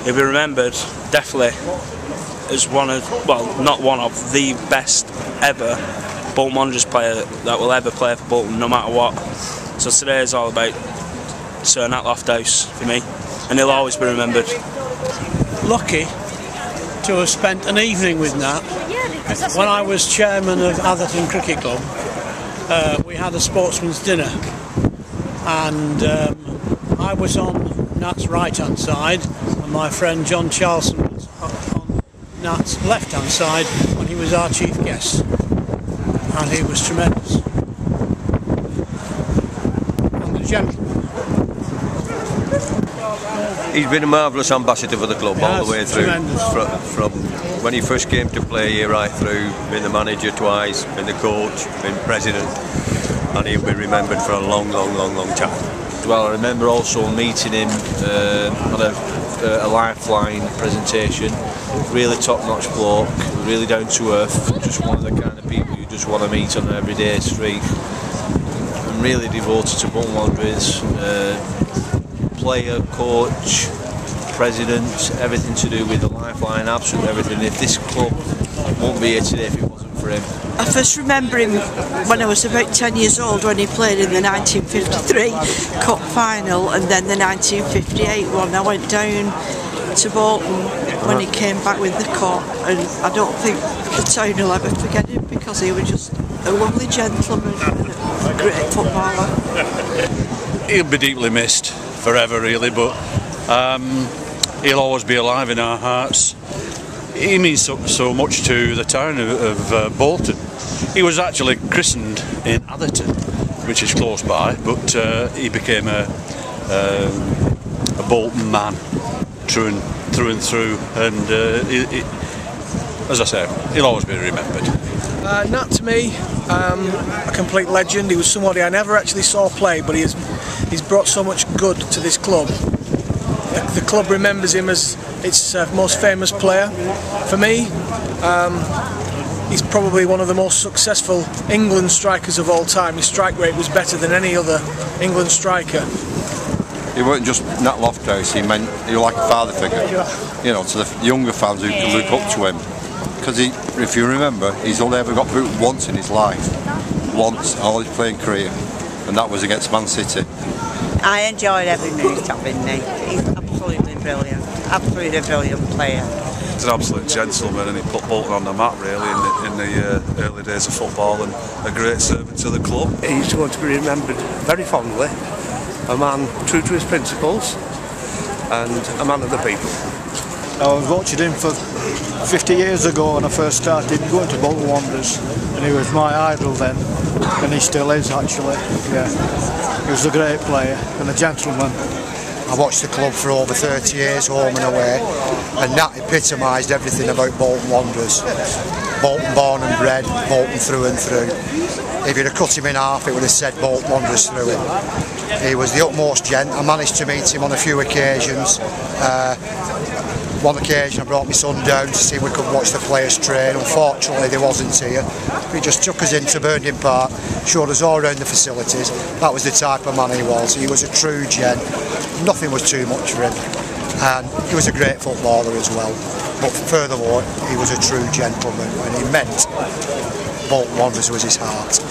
He'll be remembered definitely as one of, well, not one of, the best ever Bolton Wanderers player that will ever play for Bolton, no matter what. So today is all about Sir Nat Lofthouse for me, and he'll always be remembered. Lucky to have spent an evening with Nat. When I was chairman of Atherton Cricket Club, we had a sportsman's dinner, and I was on Nat's right hand side and my friend John Charlson was on Nat's left hand side when he was our chief guest, and he was tremendous. And the gentleman. He's been a marvellous ambassador for the club all the way through, from when he first came to play here right through, been the manager twice, been the coach, been president, and he'll be remembered for a long time. Well, I remember also meeting him at a Lifeline presentation. Really top-notch bloke, really down to earth, just one of the kind of people you just want to meet on an everyday street. And really devoted to Bolton Wanderers, player, coach, president, everything to do with the Lifeline, absolutely everything. If this club won't be here today if it wasn't for him. I first remember him when I was about 10 years old, when he played in the 1953 Cup final and then the 1958 one. I went down to Bolton when he came back with the Cup, and I don't think the town will ever forget him because he was just a lovely gentleman and a great footballer. He'll be deeply missed forever really, but he'll always be alive in our hearts. He means so much to the town of Bolton. He was actually christened in Atherton, which is close by, but he became a Bolton man through and through, and as I say, he'll always be remembered. Nat, to me, a complete legend. He was somebody I never actually saw play, but he's brought so much good to this club. The club remembers him as its most famous player. For me, he's probably one of the most successful England strikers of all time. His strike rate was better than any other England striker. He wasn't just Nat Lofthouse, he was like a father figure, you know, to the younger fans who could look up to him. Because if you remember, he's only ever got boot once in his life. Once, all his playing career. And that was against Man City. I enjoyed every minute of him, Nate. He's absolutely brilliant. Absolutely a brilliant player. He's an absolute gentleman, and he put Bolton on the map really in the early days of football, and a great servant to the club. He's going to be remembered very fondly. A man true to his principles and a man of the people. I was watching him for 50 years ago when I first started going to Bolton Wanderers, and he was my idol then, and he still is actually. Yeah, he was a great player and a gentleman. I watched the club for over 30 years, home and away, and that epitomised everything about Bolton Wanderers. Bolton born and bred, Bolton through and through. If you'd have cut him in half, it would have said Bolton Wanderers through him. He was the utmost gent. I managed to meet him on a few occasions. One occasion I brought my son down to see if we could watch the players train. Unfortunately they wasn't here. He just took us into Burnden Park, showed us all around the facilities. That was the type of man he was. He was a true gent. Nothing was too much for him. And he was a great footballer as well. But furthermore, he was a true gentleman, and he meant Bolton Wanderers was his heart.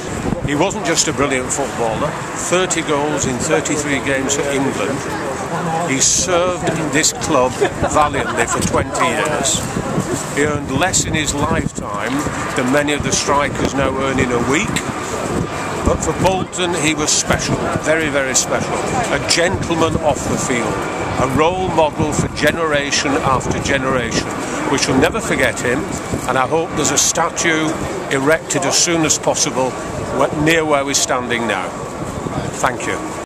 He wasn't just a brilliant footballer. 30 goals in 33 games for England. He served this club valiantly for 20 years. He earned less in his lifetime than many of the strikers now earn in a week. But for Bolton, he was special, very, very special. A gentleman off the field, a role model for generation after generation. We shall never forget him, and I hope there's a statue erected as soon as possible near where we're standing now. Thank you.